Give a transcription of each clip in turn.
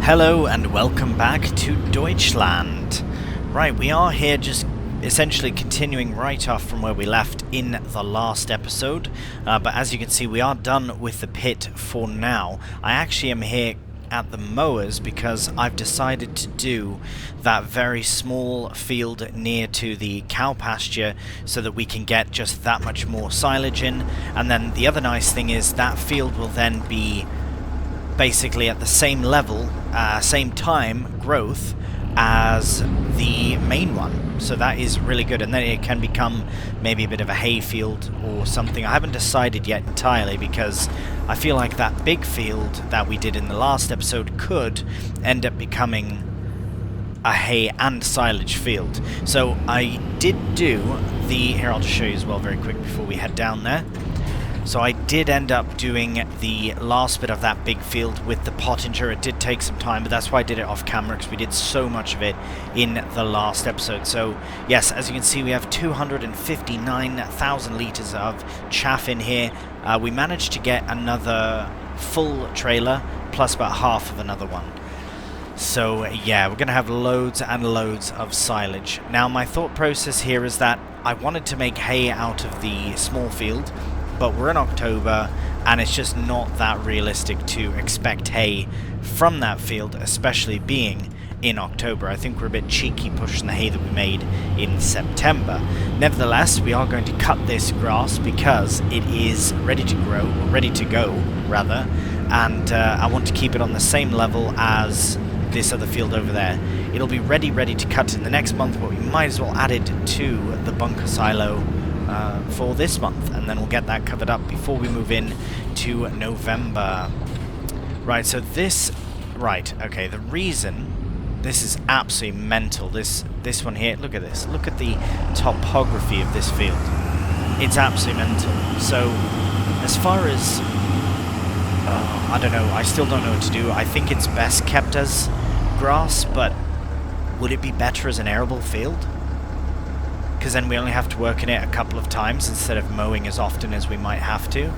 Hello and welcome back to Deutschland. Right, we are here just essentially continuing right off from where we left in the last episode, but as you can see we are done with the pit for now. I actually am here at the mowers because I've decided to do that very small field near to the cow pasture so that we can get just that much more silage in, and then the other nice thing is that field will then be basically at the same level, same time growth as the main one, so that is really good, and then it can become maybe a bit of a hay field or something. I haven't decided yet entirely because I feel like that big field that we did in the last episode could end up becoming a hay and silage field. So I did do here I'll just show you as well very quick before we head down there. So I did end up doing the last bit of that big field with the pottinger. It did take some time, but that's why I did it off camera, because we did so much of it in the last episode. So yes, as you can see, we have 259,000 litres of chaff in here. We managed to get another full trailer, plus about half of another one. So yeah, we're going to have loads and loads of silage. Now my thought process here is that I wanted to make hay out of the small field, but we're in October and it's just not that realistic to expect hay from that field, especially being in October. I think we're a bit cheeky pushing the hay that we made in September. Nevertheless, we are going to cut this grass because it is ready to grow, or ready to go rather, and I want to keep it on the same level as this other field over there. It'll be ready to cut in the next month, but we might as well add it to the bunker silo for this month, and then we'll get that covered up before we move in to November. Right, so okay, the reason this is absolutely mental, this one here, look at this, look at the topography of this field. It's absolutely mental. So as far as I don't know, I still don't know what to do. I think it's best kept as grass, but would it be better as an arable field? Because then we only have to work in it a couple of times instead of mowing as often as we might have to.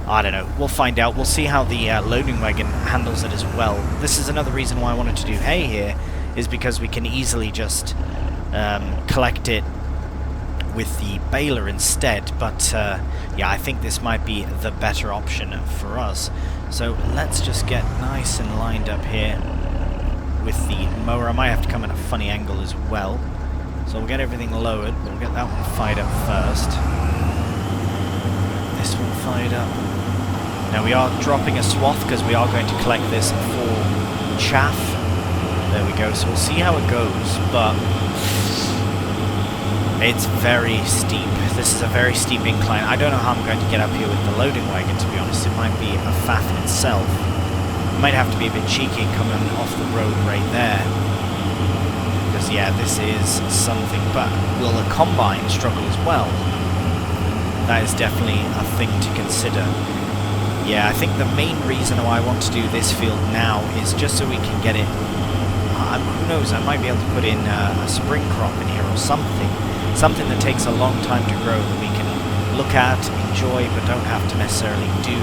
I don't know, we'll find out. We'll see how the loading wagon handles it as well. This is another reason why I wanted to do hay here, is because we can easily just collect it with the baler instead, but yeah, I think this might be the better option for us. So let's just get nice and lined up here with the mower. I might have to come at a funny angle as well. So we'll get everything lowered. We'll get that one fired up first. This one fired up. Now we are dropping a swath because we are going to collect this for chaff. There we go. So we'll see how it goes, but it's very steep. This is a very steep incline. I don't know how I'm going to get up here with the loading wagon, to be honest. It might be a faff in itself. Might have to be a bit cheeky coming off the road right there. Yeah, this is something, but will a combine struggle as well? That is definitely a thing to consider. Yeah, I think the main reason why I want to do this field now is just so we can get it, who knows, I might be able to put in a spring crop in here or something that takes a long time to grow that we can look at, enjoy, but don't have to necessarily do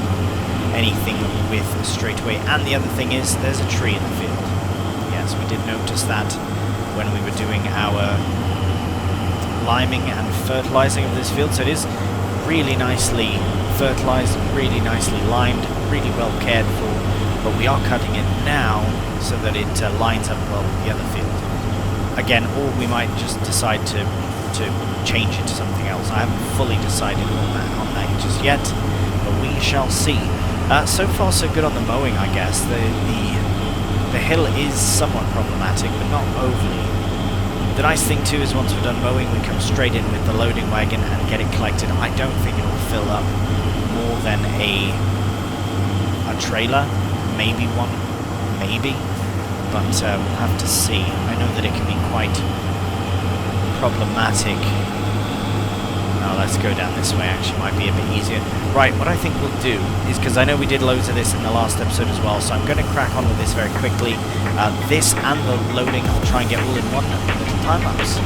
anything with straight away. And the other thing is, there's a tree in the field. Yes, we did notice that when we were doing our liming and fertilizing of this field. So it is really nicely fertilized, really nicely limed, really well cared for, but we are cutting it now so that it lines up well with the other field. Again, or we might just decide to change it to something else. I haven't fully decided on that just yet, but we shall see. So far so good on the mowing, I guess. The hill is somewhat problematic, but not overly. The nice thing too is once we're done mowing, we come straight in with the loading wagon and get it collected. I don't think it'll fill up more than a trailer, maybe one, maybe, but we'll have to see. I know that it can be quite problematic. Now let's go down this way, actually might be a bit easier. Right, what I think we'll do is, because I know we did loads of this in the last episode as well, so I'm going to crack on with this very quickly. This and the loading I'll try and get all in one little time lapse.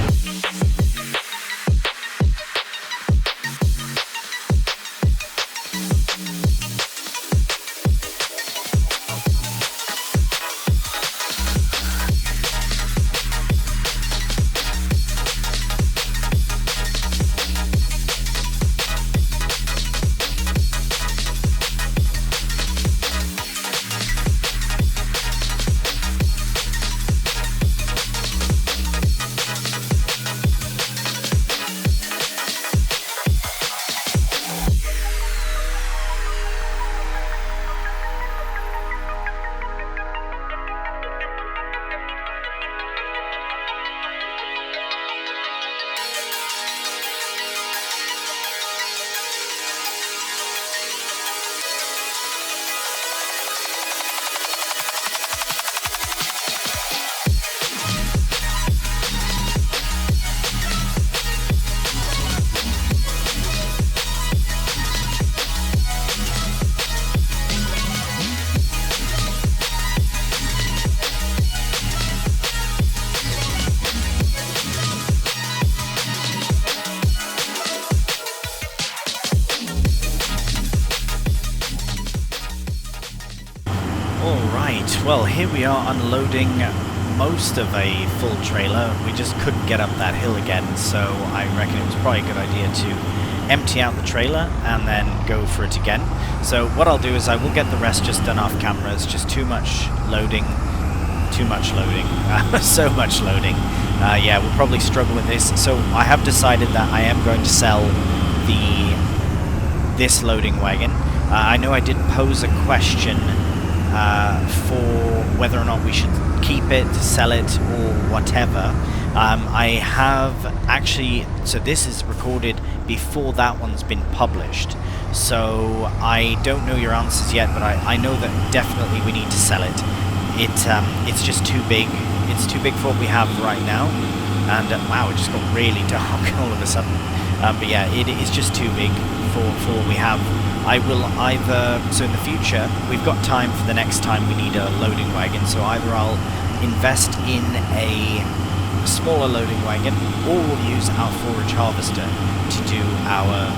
Alright, well here we are unloading most of a full trailer. We just couldn't get up that hill again, so I reckon it was probably a good idea to empty out the trailer and then go for it again. So what I'll do is I will get the rest just done off camera. It's just too much loading. So much loading. Yeah, we'll probably struggle with this. So I have decided that I am going to sell this loading wagon. I know I did pose a question for whether or not we should keep it, sell it, or whatever. I have actually, so this is recorded before that one's been published, so I don't know your answers yet, but I know that definitely we need to sell it. It's just too big. It's too big for what we have right now, and wow, it just got really dark all of a sudden. But yeah, it is just too big for what we have. I will either, so in the future, we've got time for the next time we need a loading wagon, so either I'll invest in a smaller loading wagon, or we'll use our forage harvester to do our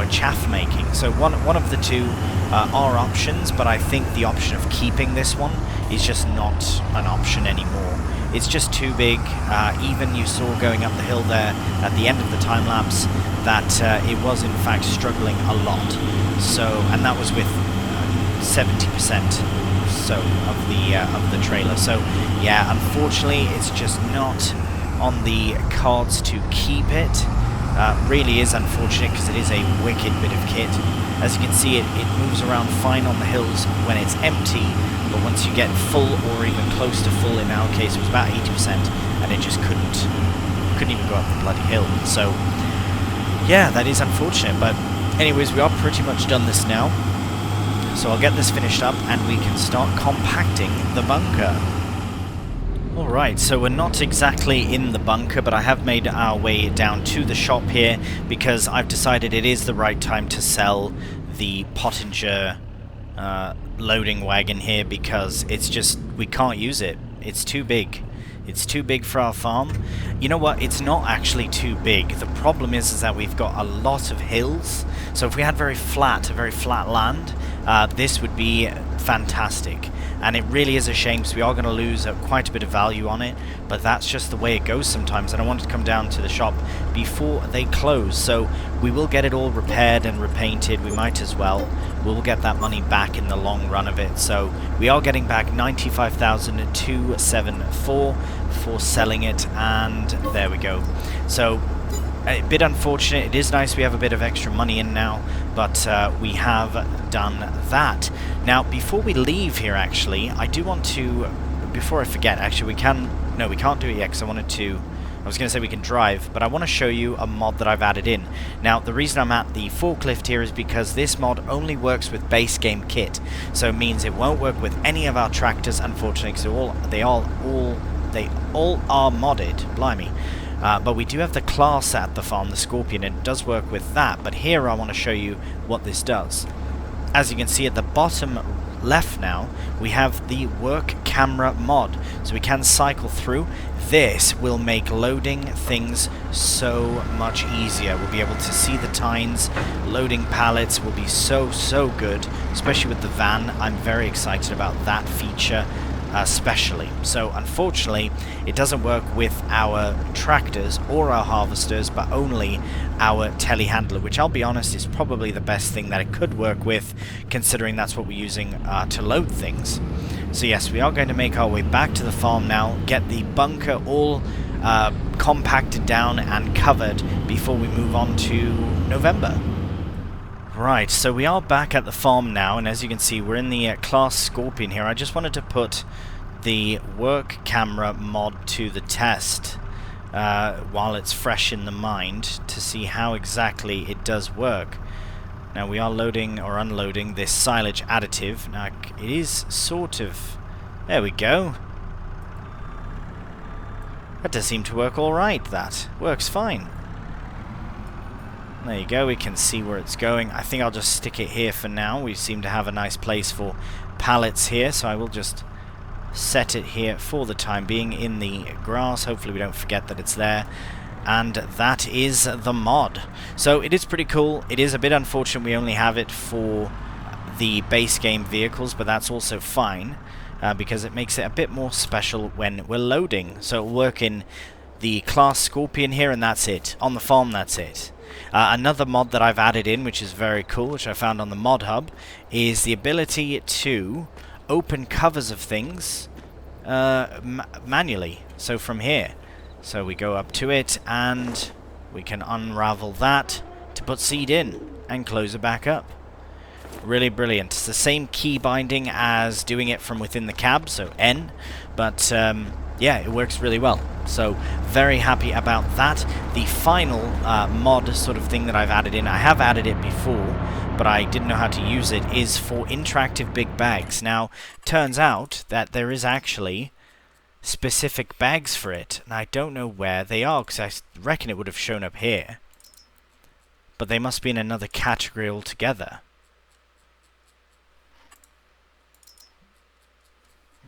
chaff making. So one of the two are options, but I think the option of keeping this one is just not an option anymore. It's just too big. Even you saw going up the hill there at the end of the time lapse that it was in fact struggling a lot. So, and that was with 70% so of the trailer. So yeah, unfortunately it's just not on the cards to keep it. Really is unfortunate because it is a wicked bit of kit. As you can see, it moves around fine on the hills when it's empty, but once you get full or even close to full, in our case it was about 80%, and it just couldn't even go up the bloody hill. So yeah, that is unfortunate, but anyways, we are pretty much done this now. So I'll get this finished up and we can start compacting the bunker. Alright, so we're not exactly in the bunker, but I have made our way down to the shop here because I've decided it is the right time to sell the Pottinger loading wagon here because it's just, we can't use it. It's too big. It's too big for our farm. You know what? It's not actually too big. The problem is that we've got a lot of hills. So if we had very flat land, this would be fantastic. And it really is a shame because we are going to lose quite a bit of value on it, but that's just the way it goes sometimes, and I wanted to come down to the shop before they close, so we will get it all repaired and repainted. We might as well. We'll get that money back in the long run of it. So we are getting back 95,274 for selling it, and there we go. So a bit unfortunate. It is nice we have a bit of extra money in now, but we have done that. Now, before we leave here, actually, I do want to, before I forget, actually, we can't do it yet, because I was going to say we can drive, but I want to show you a mod that I've added in. Now, the reason I'm at the forklift here is because this mod only works with base game kit, so it means it won't work with any of our tractors, unfortunately, because they all are modded, blimey. But we do have the class at the farm, the Scorpion, and it does work with that. But here I want to show you what this does. As you can see at the bottom left now, we have the work camera mod. So we can cycle through. This will make loading things so much easier. We'll be able to see the tines. Loading pallets will be so good, especially with the van. I'm very excited about that feature. Especially. So unfortunately it doesn't work with our tractors or our harvesters, but only our telehandler, which I'll be honest is probably the best thing that it could work with, considering that's what we're using to load things. So yes, we are going to make our way back to the farm now, get the bunker all compacted down and covered before we move on to November. Right, so we are back at the farm now, and as you can see, we're in the class Scorpion here. I just wanted to put the work camera mod to the test while it's fresh in the mind to see how exactly it does work. Now we are loading or unloading this silage additive. Now it is sort of... there we go. That does seem to work alright, that. Works fine. There you go, we can see where it's going. I think I'll just stick it here for now. We seem to have a nice place for pallets here, so I will just set it here for the time being in the grass. Hopefully we don't forget that it's there. And that is the mod. So it is pretty cool. It is a bit unfortunate we only have it for the base game vehicles, but that's also fine because it makes it a bit more special when we're loading. So it'll work in the class Scorpion here, and that's it. On the farm, that's it. Another mod that I've added in, which is very cool, which I found on the mod hub, is the ability to open covers of things manually. So from here. So we go up to it and we can unravel that to put seed in and close it back up. Really brilliant. It's the same key binding as doing it from within the cab, so N, but yeah, it works really well. So very happy about that. The final mod sort of thing that I've added in, I have added it before, but I didn't know how to use it, is for interactive big bags. Now, turns out that there is actually specific bags for it, and I don't know where they are, because I reckon it would have shown up here. But they must be in another category altogether.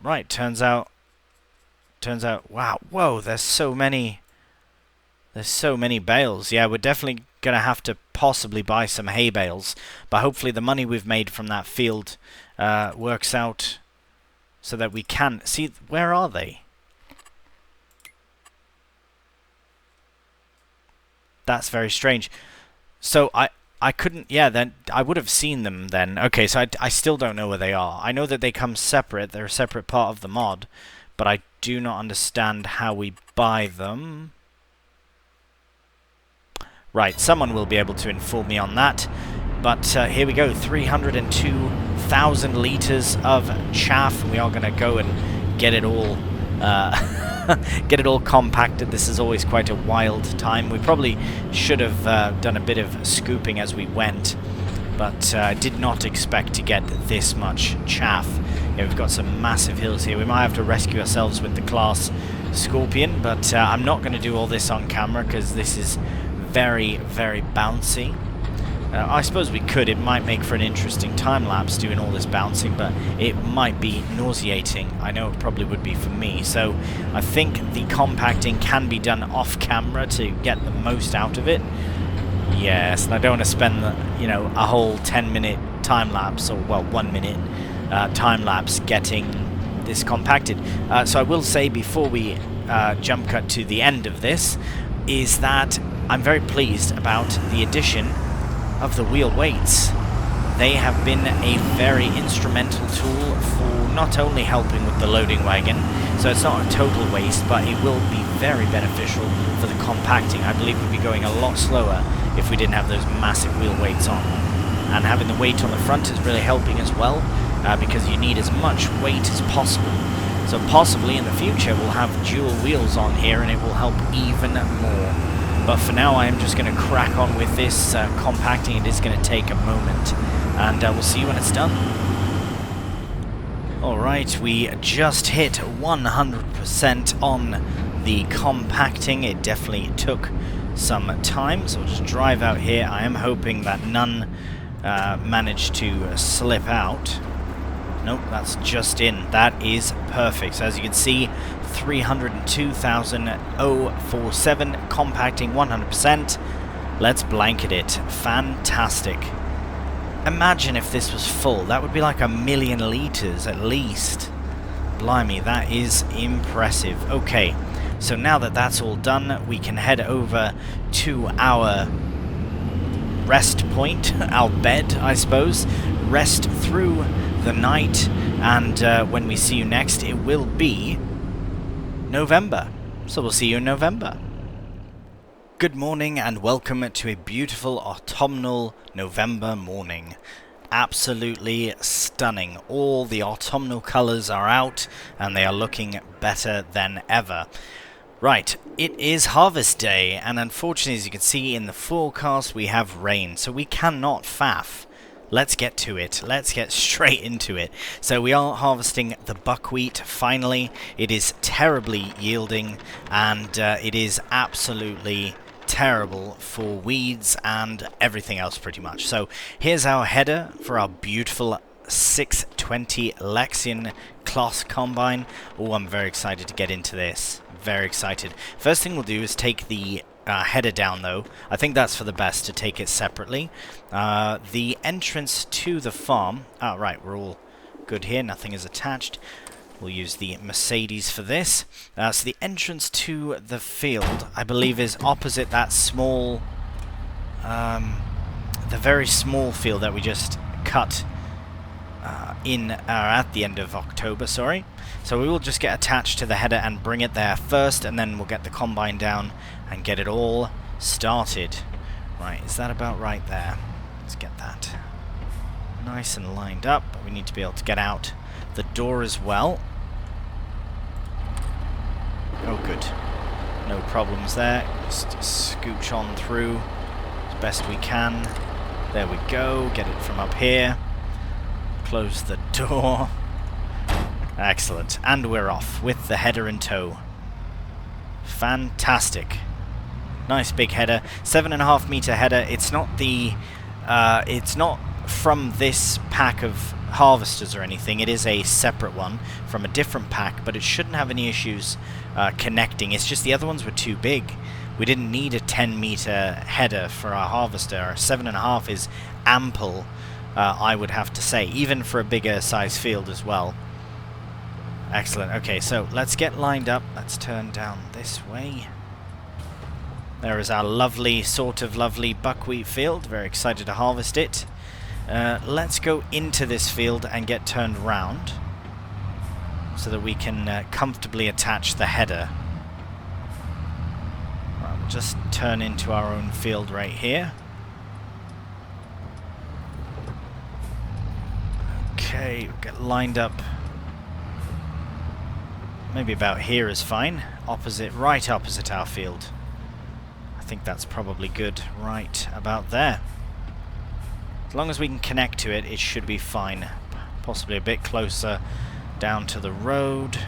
Right, turns out, wow, whoa, there's so many bales. Yeah, we're definitely gonna have to possibly buy some hay bales, but hopefully the money we've made from that field works out so that we can see. Where are they? That's very strange. So I couldn't, yeah, then I would have seen them then. Okay, so I still don't know where they are. I know that they come separate, they're a separate part of the mod, but I do not understand how we buy them. Right, someone will be able to inform me on that. But here we go, 302,000 litres of chaff. We are going to go and get it all get it all compacted. This is always quite a wild time. We probably should have done a bit of scooping as we went, but did not expect to get this much chaff. Yeah, we've got some massive hills here. We might have to rescue ourselves with the class Scorpion, but I'm not going to do all this on camera because this is very, very bouncy. I suppose we could. It might make for an interesting time-lapse doing all this bouncing, but it might be nauseating. I know it probably would be for me. So I think the compacting can be done off-camera to get the most out of it. Yes, and I don't want to spend, a whole 10-minute time-lapse, or, well, 1 minute time-lapse getting this compacted. So I will say before we jump cut to the end of this, is that I'm very pleased about the addition of the wheel weights. They have been a very instrumental tool for not only helping with the loading wagon, so it's not a total waste, but it will be very beneficial for the compacting. I believe we'd be going a lot slower if we didn't have those massive wheel weights on. And having the weight on the front is really helping as well, because you need as much weight as possible. So possibly in the future we'll have dual wheels on here and it will help even more. But for now I am just going to crack on with this compacting. It is going to take a moment, and we'll see you when it's done. Alright, we just hit 100% on the compacting. It definitely took some time, so we'll just drive out here. I am hoping that none managed to slip out. Nope, that's just in. That is perfect. So as you can see, 302,047, compacting 100%. Let's blanket it. Fantastic. Imagine if this was full. That would be like 1 million litres at least. Blimey, that is impressive. Okay, so now that that's all done, we can head over to our rest point, our bed, I suppose. Rest through the night, and when we see you next, it will be November. So we'll see you in November. Good morning and welcome to a beautiful autumnal November morning. Absolutely stunning. All the autumnal colours are out and they are looking better than ever. Right, it is harvest day, and unfortunately, as you can see in the forecast, we have rain, so we cannot faff. Let's get to it. Let's get straight into it. So we are harvesting the buckwheat finally. It is terribly yielding, and it is absolutely terrible for weeds and everything else pretty much. So here's our header for our beautiful 620 Lexion Class Combine. Oh, I'm very excited to get into this. Very excited. First thing we'll do is take the header down, though. I think that's for the best to take it separately. The entrance to the farm... Oh, right, we're all good here. Nothing is attached. We'll use the Mercedes for this. So the entrance to the field, I believe, is opposite that small... the very small field that we just cut at the end of October, sorry. So we will just get attached to the header and bring it there first, and then we'll get the combine down and get it all started. Right, is that about right there? Let's get that nice and lined up, but we need to be able to get out the door as well. Oh, good. No problems there. Just scooch on through as best we can. There we go. Get it from up here. Close the door. Excellent. And we're off with the header in tow. Fantastic. Nice big header. 7.5 meter header. It's not the... it's not from this pack of harvesters or anything. It is a separate one from a different pack, but it shouldn't have any issues connecting. It's just the other ones were too big. We didn't need a 10 meter header for our harvester. Our 7.5 is ample, I would have to say, even for a bigger size field as well. Excellent. Okay, so let's get lined up. Let's turn down this way. There is our lovely, sort of lovely buckwheat field. Very excited to harvest it. Let's go into this field and get turned round so that we can comfortably attach the header. Right, we'll just turn into our own field right here. Okay, we'll get lined up. Maybe about here is fine. Right opposite our field. I think that's probably good right about there. As long as we can connect to it, it should be fine. Possibly a bit closer down to the road.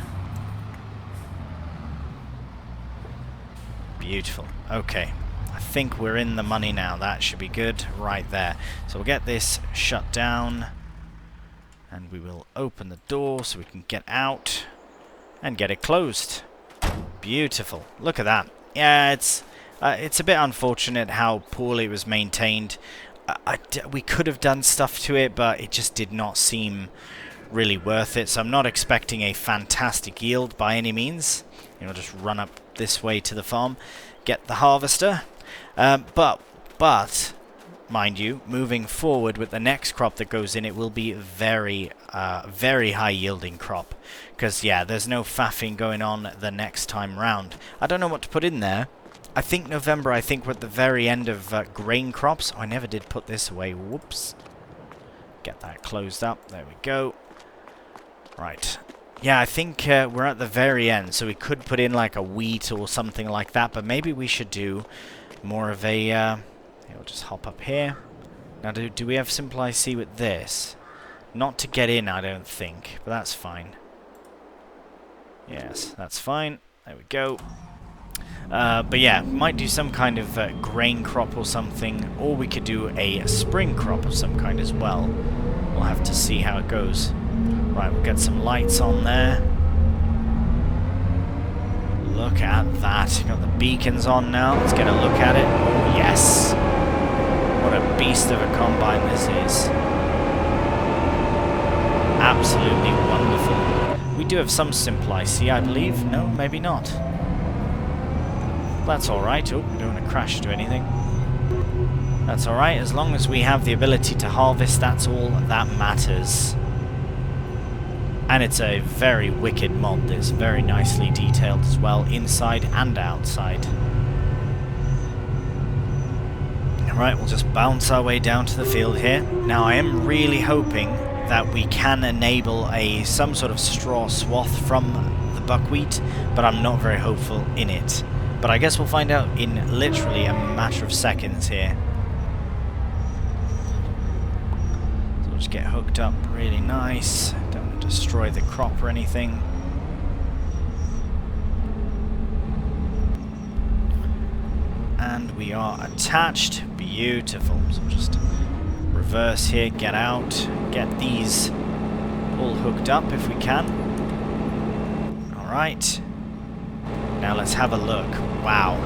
Beautiful. Okay. I think we're in the money now. That should be good right there. So we'll get this shut down. And we will open the door so we can get out. And get it closed. Beautiful. Look at that. Yeah, it's a bit unfortunate how poorly it was maintained. We could have done stuff to it, but it just did not seem really worth it. So I'm not expecting a fantastic yield by any means. You know, just run up this way to the farm, get the harvester. But mind you, moving forward with the next crop that goes in, it will be very high yielding crop. Because, yeah, there's no faffing going on the next time round. I don't know what to put in there. I think November, I think we're at the very end of grain crops. Oh, I never did put this away. Whoops. Get that closed up. There we go. Right. Yeah, I think we're at the very end, so we could put in like a wheat or something like that, but maybe we should do more of a... we'll just hop up here. Now, do we have Simple IC with this? Not to get in, I don't think, but that's fine. Yes, that's fine. There we go. But yeah, might do some kind of grain crop or something, or we could do a spring crop of some kind as well. We'll have to see how it goes. Right, we'll get some lights on there. Look at that. Got the beacons on now. Let's get a look at it. Oh, yes. What a beast of a combine this is. Absolutely wonderful. We do have some Simple IC, I believe. No, maybe not. That's alright. Oh, we don't want to crash into anything. That's alright. As long as we have the ability to harvest, that's all that matters. And it's a very wicked mod. It's very nicely detailed as well, inside and outside. Alright, we'll just bounce our way down to the field here. Now, I am really hoping that we can enable some sort of straw swath from the buckwheat, but I'm not very hopeful in it. But I guess we'll find out in literally a matter of seconds here. So we'll just get hooked up really nice. Don't want to destroy the crop or anything. And we are attached. Beautiful. So we'll just reverse here, get out, get these all hooked up if we can. Alright. Now let's have a look. Wow.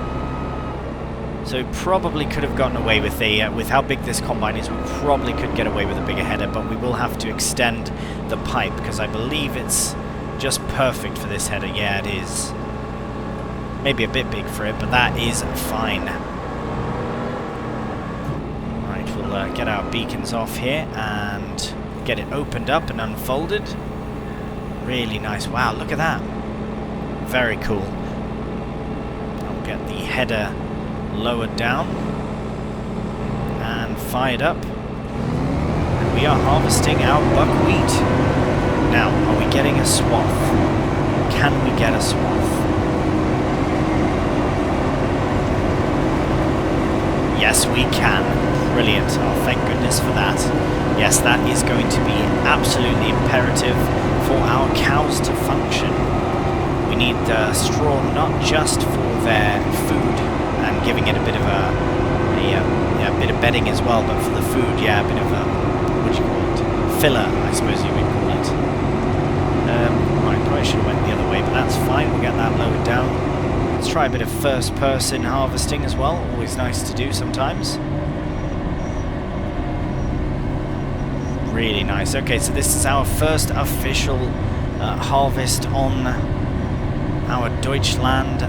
So we probably could have gotten away with with how big this combine is, we probably could get away with a bigger header, but we will have to extend the pipe, because I believe it's just perfect for this header. Yeah, it is. Maybe a bit big for it, but that is fine. Right, we'll get our beacons off here and get it opened up and unfolded. Really nice. Wow, look at that. Very cool. I'll get the header lowered down and fired up. And we are harvesting our buckwheat. Now, are we getting a swath? Can we get a swath? Yes, we can. Brilliant. Oh, thank goodness for that. Yes, that is going to be absolutely imperative for our cows to function. We need straw not just for their food and giving it a bit of a bit of bedding as well, but for the food, yeah, a bit of a, what do you call it? Filler, I suppose you would call it. Right, probably should have went the other way, but that's fine. We'll get that lowered down. Let's try a bit of first-person harvesting as well. Always nice to do sometimes. Really nice. Okay, so this is our first official harvest on our Deutschland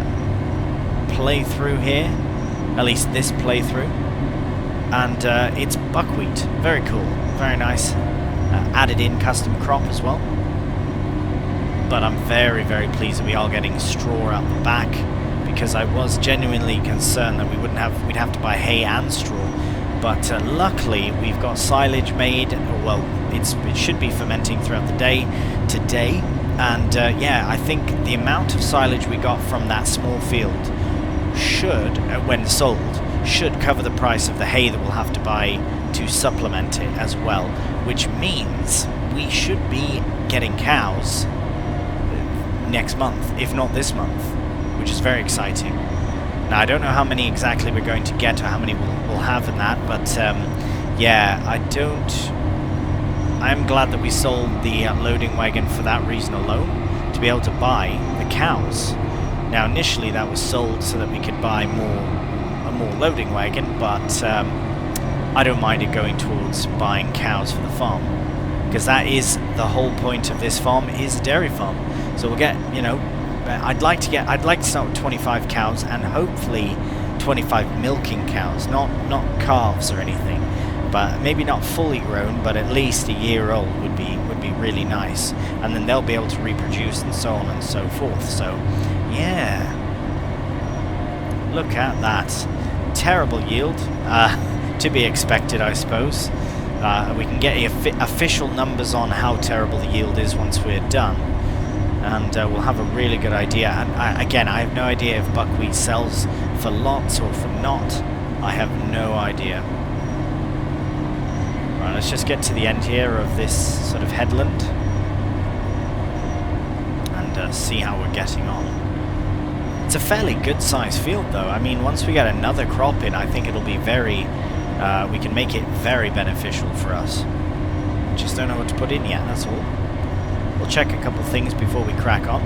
playthrough here. At least this playthrough. And it's buckwheat. Very cool. Very nice. Added in custom crop as well. But I'm very, very pleased that we are getting straw out the back, because I was genuinely concerned that we'd have to buy hay and straw. But luckily we've got silage made. Well, it should be fermenting throughout the day today. And yeah, I think the amount of silage we got from that small field should, when sold, should cover the price of the hay that we'll have to buy to supplement it as well. Which means we should be getting cows next month, if not this month, which is very exciting. Now, I don't know how many exactly we're going to get or how many we'll have in that, but yeah, I'm glad that we sold the loading wagon for that reason alone, to be able to buy the cows. Now, initially that was sold so that we could buy a more loading wagon, but I don't mind it going towards buying cows for the farm, because that is the whole point of this farm, is a dairy farm. So we'll get, you know, I'd like to start with 25 cows and hopefully 25 milking cows, not calves or anything, but maybe not fully grown, but at least a year old would be really nice, and then they'll be able to reproduce and so on and so forth. So yeah, look at that. Terrible yield, to be expected, I suppose. We can get official numbers on how terrible the yield is once we're done, and we'll have a really good idea. And again, I have no idea if buckwheat sells for lots or for not. I have no idea. Right, let's just get to the end here of this sort of headland and see how we're getting on. It's a fairly good sized field though. I mean, once we get another crop in, I think it'll be very, we can make it very beneficial for us. Just don't know what to put in yet, that's all. We'll check a couple things before we crack on.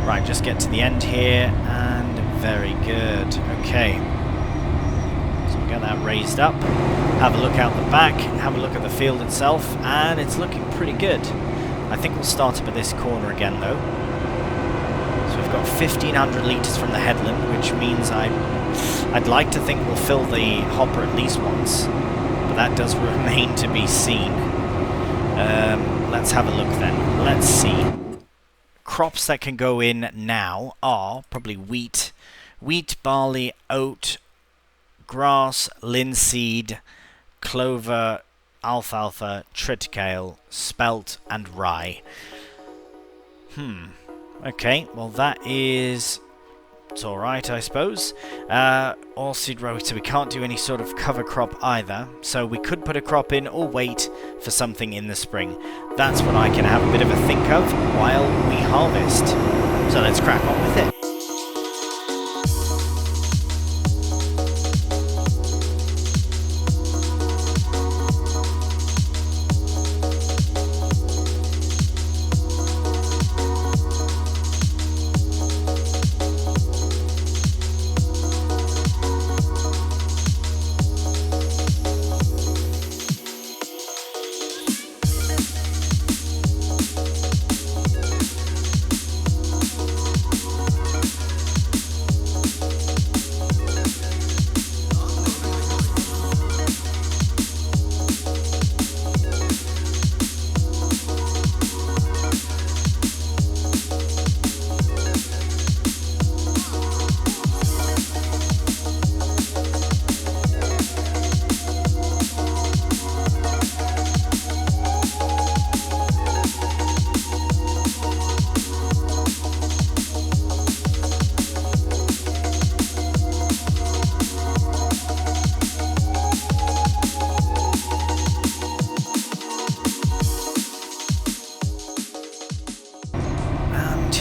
Right, just get to the end here, and very good. Okay. So we'll get that raised up. Have a look out the back, have a look at the field itself, and it's looking pretty good. I think we'll start up at this corner again though. So we've got 1,500 litres from the headland, which means I'd like to think we'll fill the hopper at least once, but that does remain to be seen. Let's have a look then. Let's see. Crops that can go in now are probably wheat, barley, oat, grass, linseed, clover, alfalfa, triticale, spelt, and rye. Okay, well that is... it's alright, I suppose. Oilseed row, so we can't do any sort of cover crop either. So we could put a crop in or wait for something in the spring. That's what I can have a bit of a think of while we harvest. So let's crack on with it.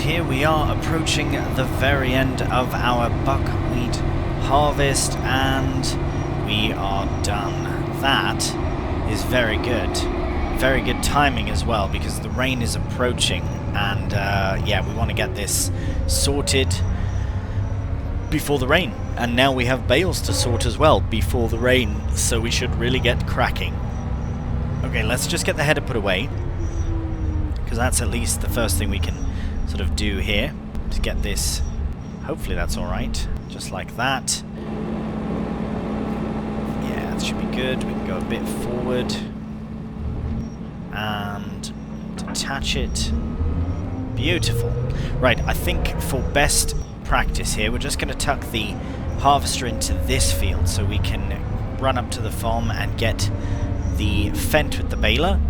here we are approaching the very end of our buckwheat harvest, and we are done. That is very good. Very good timing as well, because the rain is approaching, and yeah, we want to get this sorted before the rain. And now we have bales to sort as well before the rain, so we should really get cracking. Okay, let's just get the header put away, because that's at least the first thing we can sort of do here to get this. Hopefully that's alright, just like that. Yeah, that should be good. We can go a bit forward and detach it. Beautiful. Right, I think for best practice here, we're just going to tuck the harvester into this field so we can run up to the farm and get the fent with the baler,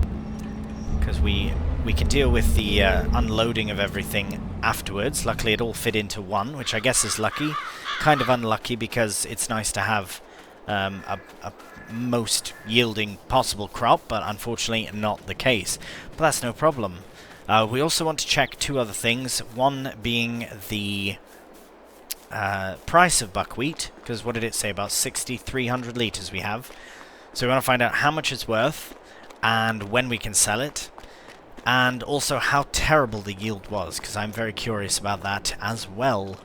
because we can deal with the unloading of everything afterwards. Luckily it all fit into one, which I guess is lucky. Kind of unlucky, because it's nice to have a most yielding possible crop, but unfortunately not the case. But that's no problem. We also want to check two other things, one being the price of buckwheat, because what did it say, about 6,300 litres we have. So we want to find out how much it's worth and when we can sell it, and also how terrible the yield was, because I'm very curious about that as well.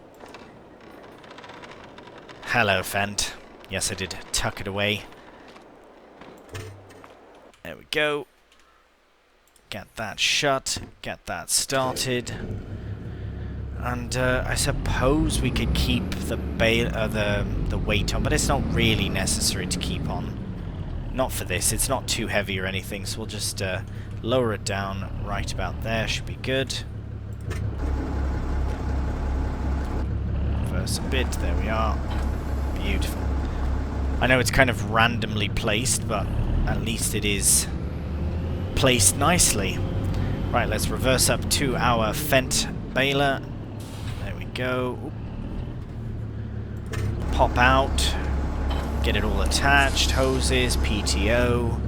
Hello, Fent. Yes, I did tuck it away. There we go. Get that shut, get that started. And I suppose we could keep the weight on, but it's not really necessary to keep on. Not for this, it's not too heavy or anything, so we'll just lower it down right about there, should be good. Reverse a bit, there we are. Beautiful. I know it's kind of randomly placed, but at least it is placed nicely. Right, let's reverse up to our fent baler. There we go. Pop out. Get it all attached. Hoses, PTO.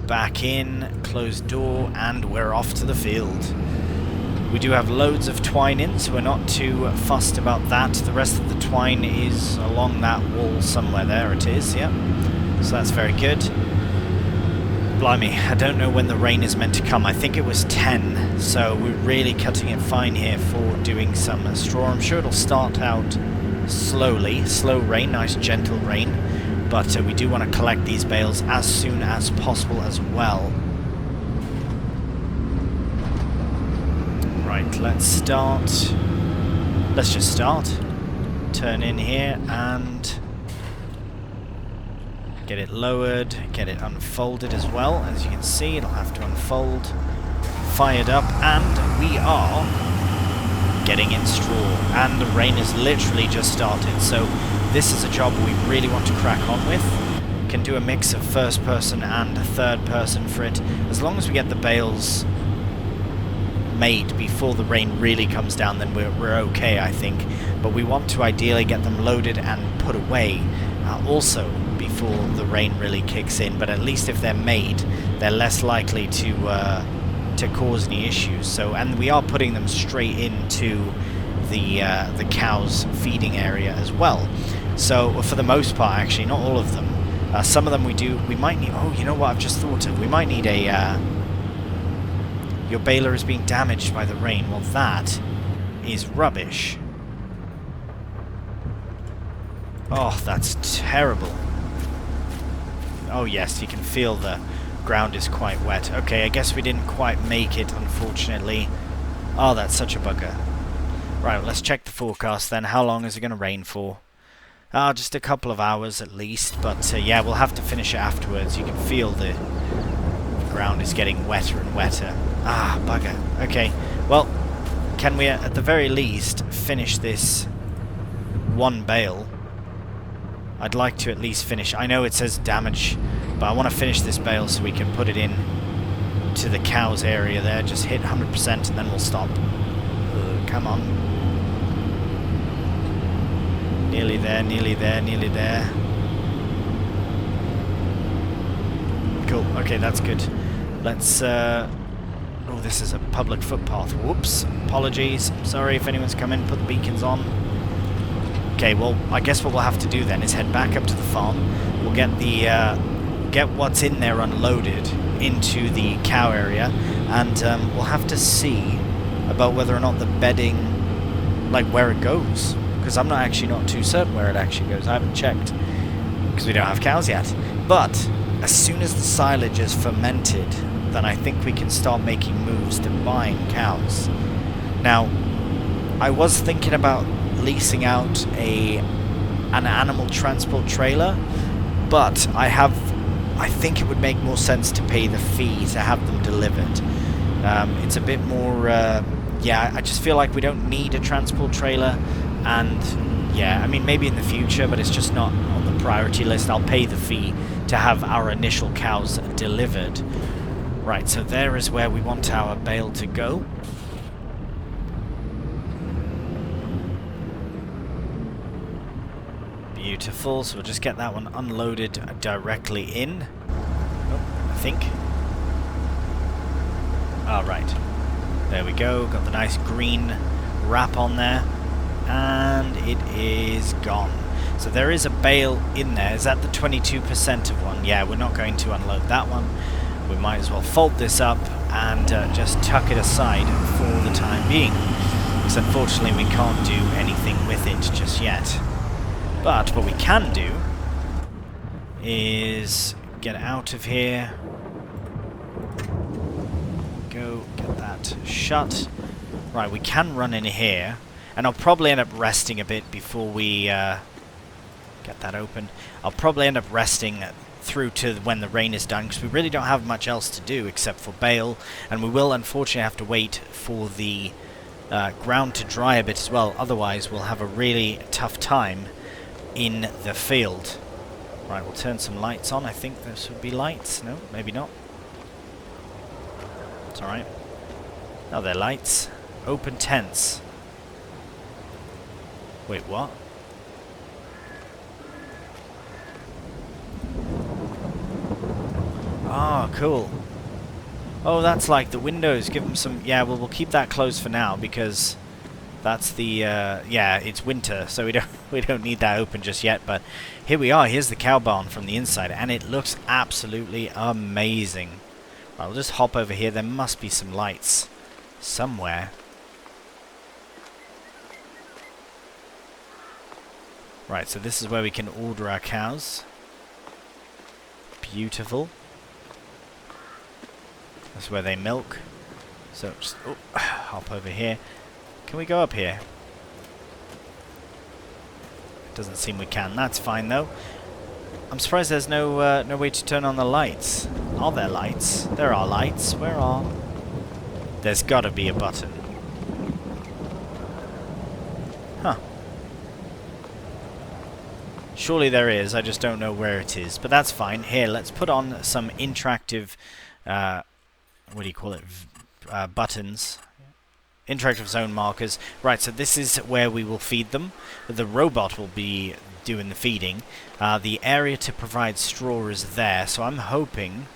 Back in. Close door. And we're off to the field. We do have loads of twine in, so we're not too fussed about that. The rest of the twine is along that wall somewhere. There it is, yep. So that's very good. Blimey, I don't know when the rain is meant to come. I think it was 10, so we're really cutting it fine here for doing some straw. I'm sure it'll start out slowly. Slow rain, nice gentle rain. But we do want to collect these bales as soon as possible as well. Right, let's start. Let's just start. Turn in here and get it lowered, get it unfolded as well. As you can see, it'll have to unfold. Fired up, and we are getting in straw. And the rain has literally just started, so this is a job we really want to crack on with. Can do a mix of first person and third person for it, as long as we get the bales made before the rain really comes down, then we're okay, I think. But we want to ideally get them loaded and put away also before the rain really kicks in. But at least if they're made, they're less likely to cause any issues. So, and we are putting them straight into the cows' feeding area as well. So for the most part, actually, not all of them. Some of them we might need. Oh, you know what I've just thought of? We might need a. Your baler is being damaged by the rain. Well, that is rubbish. Oh, that's terrible. Oh yes, you can feel the ground is quite wet. Okay, I guess we didn't quite make it, unfortunately. Oh, that's such a bugger. Right, let's check the forecast then. How long is it going to rain for? Just a couple of hours at least, but yeah, we'll have to finish it afterwards. You can feel the ground is getting wetter and wetter. Ah, bugger. Okay, well, can we at the very least finish this one bale? I'd like to at least finish. I know it says damage, but I want to finish this bale so we can put it in to the cows area there. Just hit 100% and then we'll stop. Come on. Nearly there, nearly there, nearly there. Cool, okay, that's good. Let's, oh, Oh, this is a public footpath. Whoops. Apologies. Sorry if anyone's come in. Put the beacons on. Okay, well, I guess what we'll have to do then is head back up to the farm. We'll get the get what's in there unloaded into the cow area, and we'll have to see about whether or not the bedding, like where it goes, because I'm not too certain where it actually goes. I haven't checked because we don't have cows yet. But as soon as the silage is fermented, then I think we can start making moves to buying cows. Now, I was thinking about leasing out an animal transport trailer, but I think it would make more sense to pay the fee to have them delivered. It's a bit more, yeah, I just feel like we don't need a transport trailer, and yeah, I mean, maybe in the future, but it's just not on the priority list. I'll pay the fee to have our initial cows delivered. Right, so there is where we want our bale to go. Beautiful, so we'll just get that one unloaded directly in. Oh, I think. Alright, there we go, got the nice green wrap on there, and it is gone. So there is a bale in there. Is that the 22% of one? Yeah, we're not going to unload that one. We might as well fold this up and just tuck it aside for the time being, because unfortunately we can't do anything with it just yet. But what we can do is get out of here. Go, get that shut. Right, we can run in here, and I'll probably end up resting a bit before we get that open. I'll probably end up resting through to when the rain is done, because we really don't have much else to do except for bale, and we will unfortunately have to wait for the ground to dry a bit as well. Otherwise we'll have a really tough time in the field. Right, we'll turn some lights on. I think this would be lights. No, maybe not. It's alright. Oh, they're lights. Open tents. Wait, what? Ah, cool. Oh, that's like the windows. Give them some... Yeah, well, we'll keep that closed for now, because that's the... yeah, it's winter, so we don't need that open just yet. But here we are. Here's the cow barn from the inside, and it looks absolutely amazing. Right, we'll just hop over here. There must be some lights somewhere. Right, so this is where we can order our cows. Beautiful. That's where they milk. So just hop over here. Can we go up here? It doesn't seem we can. That's fine though. I'm surprised there's no no way to turn on the lights. Are there lights? There are lights. Where are? There's got to be a button. Huh. Surely there is. I just don't know where it is. But that's fine. Here, let's put on some interactive what do you call it? Buttons. Interactive zone markers. Right, so this is where we will feed them. The robot will be doing the feeding. The area to provide straw is there, so I'm hoping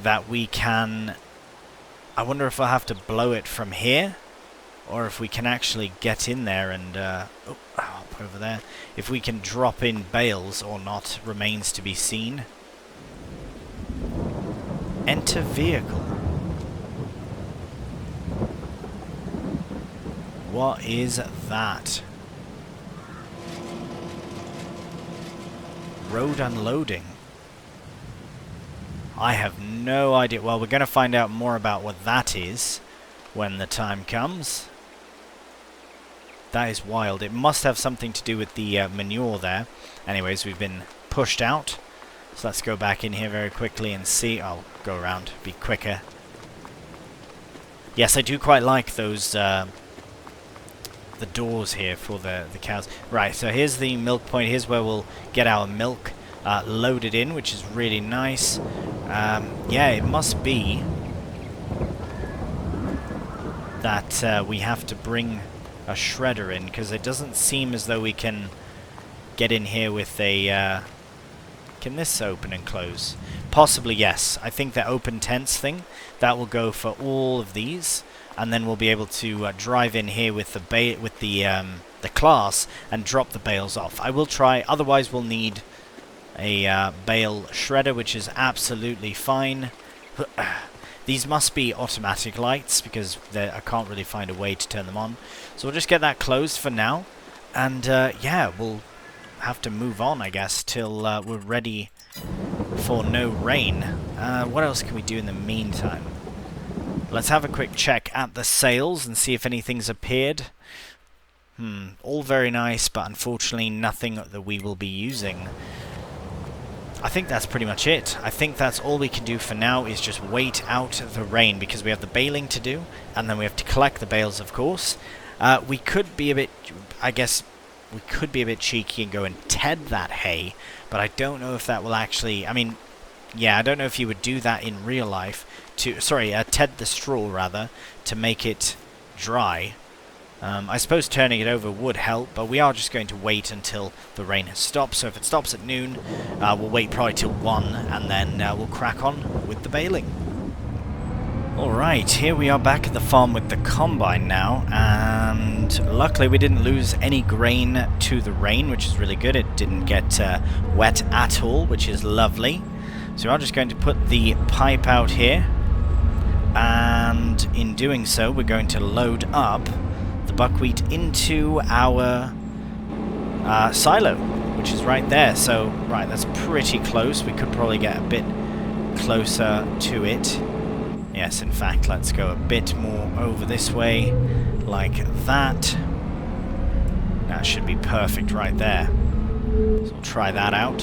that we can... I wonder if I'll have to blow it from here, or if we can actually get in there and... hop over there. If we can drop in bales or not remains to be seen. Enter vehicle. What is that? Road unloading. I have no idea. Well, we're going to find out more about what that is when the time comes. That is wild. It must have something to do with the manure there. Anyways, we've been pushed out. So let's go back in here very quickly and see. I'll go around, be quicker. Yes, I do quite like those... the doors here for the cows. Right, so here's the milk point. Here's where we'll get our milk loaded in, which is really nice. Yeah, it must be that we have to bring a shredder in, because it doesn't seem as though we can get in here with a... can this open and close? possibly, yes. I think the open tents thing, that will go for all of these, and then we'll be able to drive in here with the class and drop the bales off. I will try, otherwise we'll need a bale shredder, which is absolutely fine. These must be automatic lights because I can't really find a way to turn them on. So we'll just get that closed for now. And yeah, we'll have to move on, I guess, till we're ready for no rain. What else can we do in the meantime? Let's have a quick check at the sails and see if anything's appeared. All very nice, but unfortunately nothing that we will be using. I think that's pretty much it. I think that's all we can do for now is just wait out the rain, because we have the baling to do, and then we have to collect the bales, of course. We could be a bit, I guess, we could be a bit cheeky and go and ted that hay, but I don't know if that will actually, I mean, yeah, I don't know if you would do that in real life, ted the straw, rather, to make it dry. I suppose turning it over would help, but we are just going to wait until the rain has stopped. So if it stops at noon, we'll wait probably till 1, and then we'll crack on with the baling. Alright, here we are back at the farm with the combine now, and luckily we didn't lose any grain to the rain, which is really good. It didn't get wet at all, which is lovely. So I'm just going to put the pipe out here, and in doing so we're going to load up the buckwheat into our silo, which is right there. So, right, that's pretty close. We could probably get a bit closer to it. Yes, in fact, let's go a bit more over this way, like that. That should be perfect right there. So we'll try that out.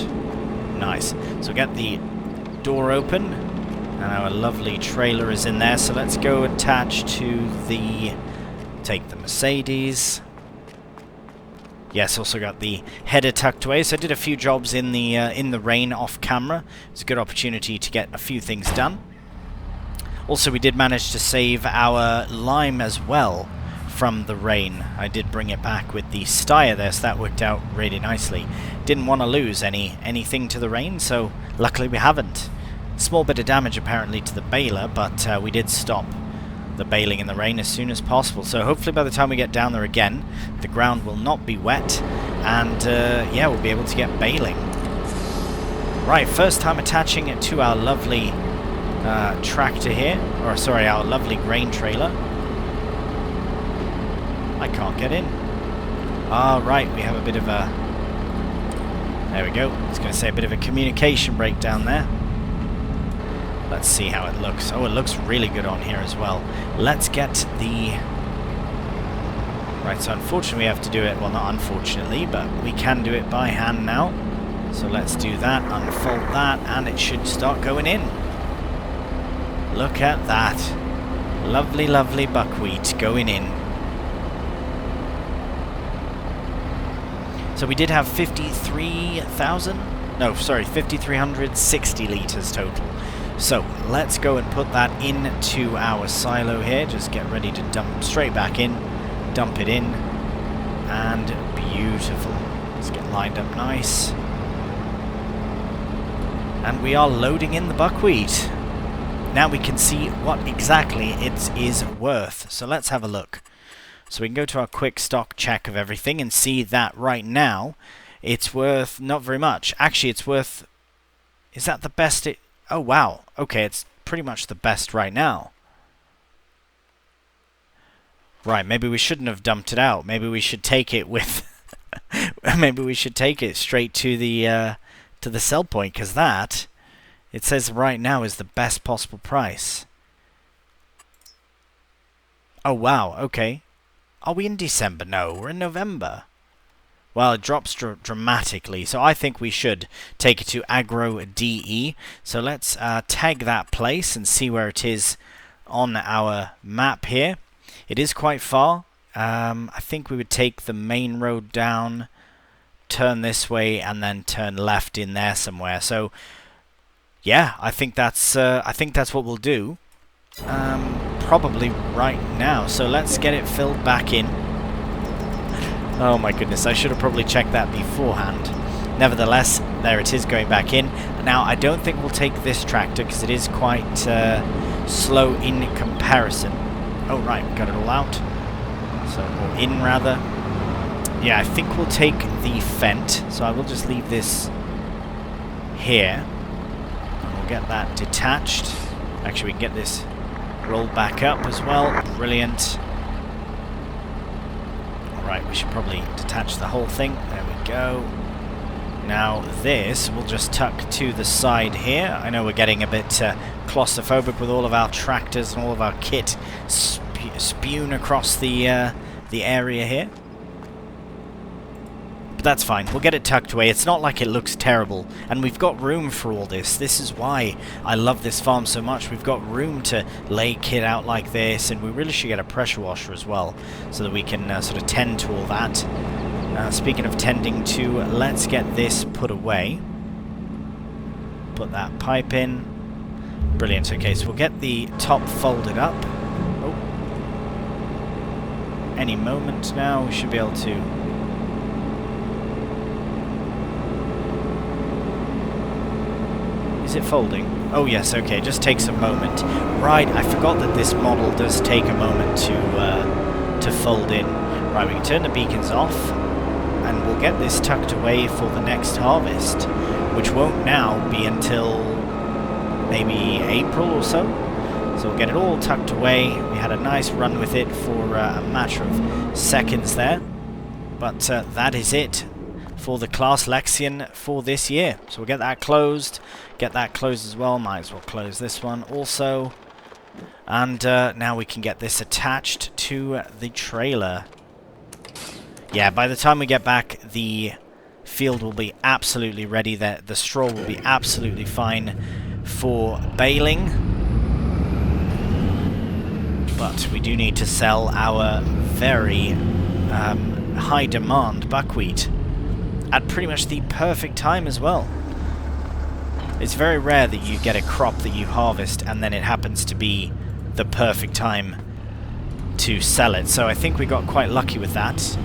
Nice. So get the door open, and our lovely trailer is in there. So let's go attach to the... take the Mercedes. Yes, also got the header tucked away. So I did a few jobs in the rain off camera. It's a good opportunity to get a few things done. Also, we did manage to save our lime as well from the rain. I did bring it back with the Steyr there, so that worked out really nicely. Didn't want to lose anything to the rain, so luckily we haven't. Small bit of damage apparently to the baler, but we did stop the baling in the rain as soon as possible. So hopefully by the time we get down there again, the ground will not be wet, and yeah, we'll be able to get baling. Right, first time attaching it to our lovely tractor here, or sorry, our lovely grain trailer. I can't get in. Right, we have a bit of a... there we go. I was going to say a bit of a communication breakdown there. Let's see how it looks. Oh, it looks really good on here as well. Let's get the... right, so unfortunately we have to do it, well, not unfortunately, but we can do it by hand now. So let's do that, unfold that, and it should start going in. Look at that. Lovely, lovely buckwheat going in. So we did have 53,000? No, sorry, 5,360 litres total. So let's go and put that into our silo here. Just get ready to dump straight back in. Dump it in. And beautiful. Let's get lined up nice. And we are loading in the buckwheat. Now we can see what exactly it is worth. So let's have a look. So we can go to our quick stock check of everything and see that right now it's worth not very much. Actually, it's worth... is that the best it... oh, wow. Okay, it's pretty much the best right now. Right, maybe we shouldn't have dumped it out. Maybe we should take it with... maybe we should take it straight to the sell point, because that... it says right now is the best possible price. Oh, wow, okay. Are we in December? No, we're in November. Well, it drops dramatically, so I think we should take it to Agro DE. So let's tag that place and see where it is on our map here. It is quite far. I think we would take the main road down, turn this way, and then turn left in there somewhere. So, yeah, I think that's what we'll do. Probably right now. So let's get it filled back in. Oh my goodness, I should have probably checked that beforehand. nevertheless, there it is going back in. Now, I don't think we'll take this tractor because it is quite slow in comparison. Oh, right, got it all out. So, or in, rather. Yeah, I think we'll take the Fendt. So I will just leave this here. And we'll get that detached. Actually, we can get this rolled back up as well. Brilliant. Alright, we should probably detach the whole thing. There we go. Now this will just tuck to the side here. I know we're getting a bit claustrophobic with all of our tractors and all of our kit spewing across the area here. But that's fine. We'll get it tucked away. It's not like it looks terrible. And we've got room for all this. This is why I love this farm so much. We've got room to lay kit out like this. And we really should get a pressure washer as well, so that we can sort of tend to all that. Speaking of tending to, let's get this put away. Put that pipe in. Brilliant. Okay, so we'll get the top folded up. Oh. Any moment now we should be able to... Is it folding? Oh yes, okay, just takes a moment. Right, I forgot that this model does take a moment to fold in. Right, we can turn the beacons off, and we'll get this tucked away for the next harvest, which won't now be until maybe April or so. So we'll get it all tucked away. We had a nice run with it for a matter of seconds there, but that is it for the Class Lexion for this year. So we'll get that closed as well. Might as well close this one also. And now we can get this attached to the trailer. Yeah, by the time we get back, the field will be absolutely ready. The straw will be absolutely fine for baling. But we do need to sell our very high demand buckwheat at pretty much the perfect time as well. It's very rare that you get a crop that you harvest and then it happens to be the perfect time to sell it. So I think we got quite lucky with that.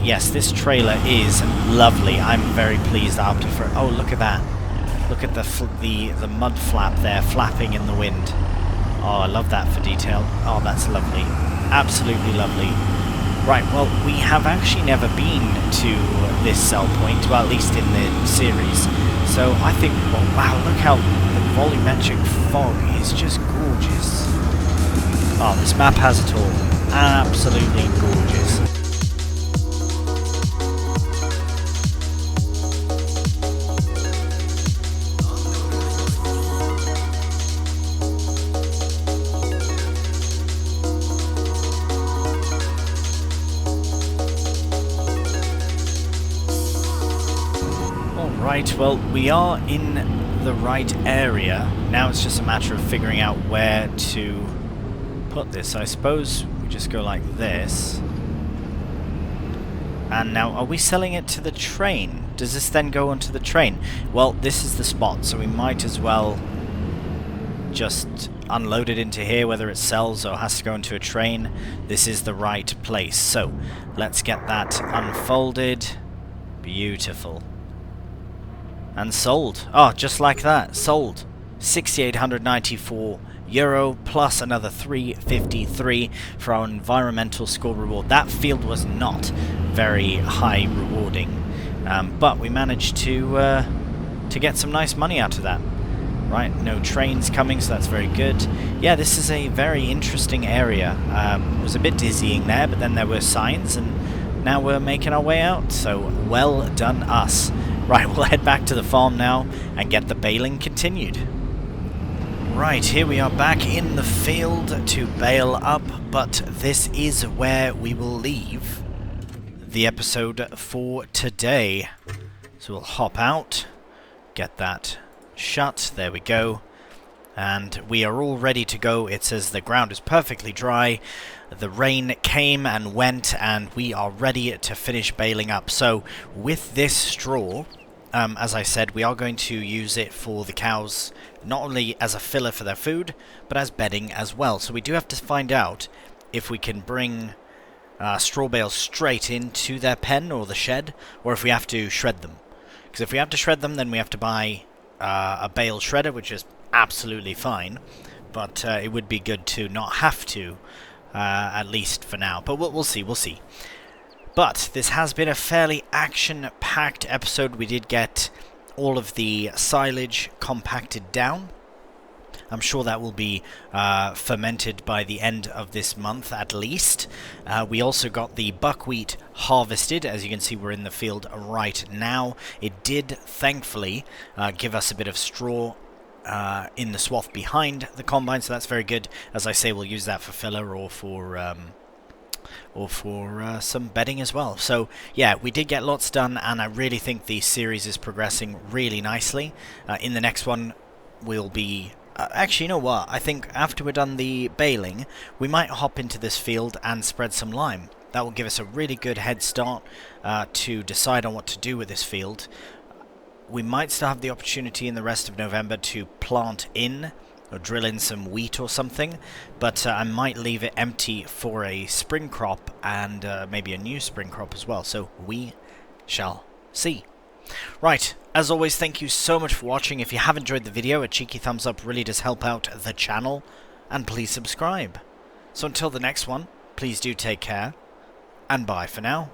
Yes, this trailer is lovely. I'm very pleased after. Oh, look at that! Look at the mud flap there, flapping in the wind. Oh, I love that for detail. Oh, that's lovely. Absolutely lovely. Right, well, we have actually never been to this sell point, well, at least in the series. So I think, well, wow, look how the volumetric fog is just gorgeous. Oh, this map has it all. Absolutely gorgeous. Right, well, we are in the right area. Now it's just a matter of figuring out where to put this. I suppose we just go like this. And now, are we selling it to the train? Does this then go onto the train? Well, this is the spot, so we might as well just unload it into here, whether it sells or has to go into a train. This is the right place. So, let's get that unfolded. Beautiful. And sold. Oh, just like that. Sold. €6,894 plus another 353 for our environmental score reward. That field was not very high rewarding, but we managed to get some nice money out of that. Right, no trains coming, so that's very good. Yeah, this is a very interesting area. It was a bit dizzying there, but then there were signs, and now we're making our way out. So well done us. Right, we'll head back to the farm now and get the baling continued. Right, here we are back in the field to bale up, but this is where we will leave the episode for today. So we'll hop out, get that shut, there we go, and we are all ready to go. It says the ground is perfectly dry, the rain came and went, and we are ready to finish baling up. So with this straw, as I said, we are going to use it for the cows, not only as a filler for their food, but as bedding as well. So we do have to find out if we can bring straw bales straight into their pen or the shed, or if we have to shred them. Because if we have to shred them, then we have to buy a bale shredder, which is absolutely fine. But it would be good to not have to, at least for now. But we'll see, we'll see. But this has been a fairly action-packed episode. We did get all of the silage compacted down. I'm sure that will be fermented by the end of this month at least. We also got the buckwheat harvested. As you can see, we're in the field right now. It did, thankfully, give us a bit of straw in the swath behind the combine, so that's very good. As I say, we'll use that for filler or for some bedding as well. So yeah, we did get lots done, and I really think the series is progressing really nicely. In the next one, we'll be... actually, you know what? I think after we're done the baling, we might hop into this field and spread some lime. That will give us a really good head start to decide on what to do with this field. We might still have the opportunity in the rest of November to plant in or drill in some wheat or something, but I might leave it empty for a spring crop and maybe a new spring crop as well. So we shall see. Right, as always, thank you so much for watching. If you have enjoyed the video, a cheeky thumbs up really does help out the channel, and please subscribe. So until the next one, please do take care, and bye for now.